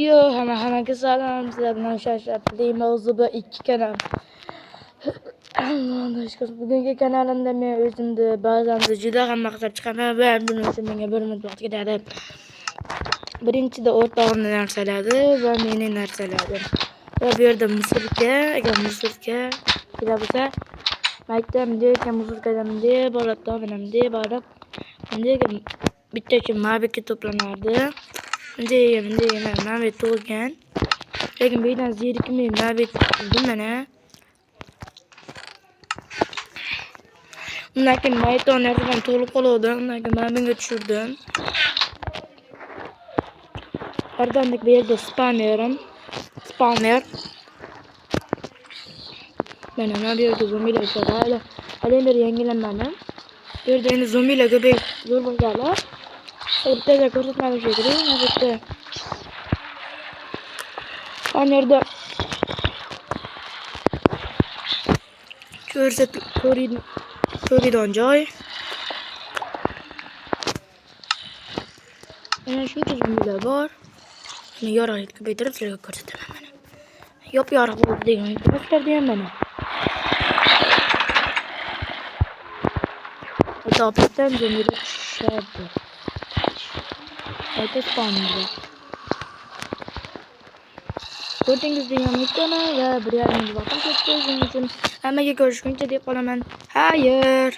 Yo, hammaga salom. Sizlar bilan Shashratli mavzuda 2 kanal. Bugungi kanalimda men o'zimni ba'zan juda ham maqtab chiqaman va buning uchun menga bir muddat ketadi. Birinchida o'rtog'imni narsaladi va meni narsaladi. Va bu yerda musulka, agar musulka kelar bo'lsa, aytdim-de, musulkadan-de, bolatdan-de, borib, endi bitta uchun mabikka to'planardi. Endi mabik to'lgan. Lekin bu yerdan zerikmay mabik qildim mana. Undan keyin mayton narsadan to'lib qoldi. Undan keyin mabikga tushirdim. Ardandek bu yerda spawner. Mana bu yerda zombilar bor. Hali bir yangilanmadi. Bu yerda endi zombilar ko'payib zo'r bo'lganlar. O'rtada ko'rsatmali shekilli, bitta. Ana yerda ko'radigan joy. Mana shuncha zombilar bor. Buni yorug'lik ko'paytirib sizlarga ko'rsataman mana. Yop-yorug' bo'ldi degan iltimoslar ham mana. Topdan zombilar tushadi. Ayta spawner. Ko'rdingizmi hammaga va bir yarim vaqt ketdi. Shuning uchun hammaga ko'rishguncha deb qolaman. Xayr.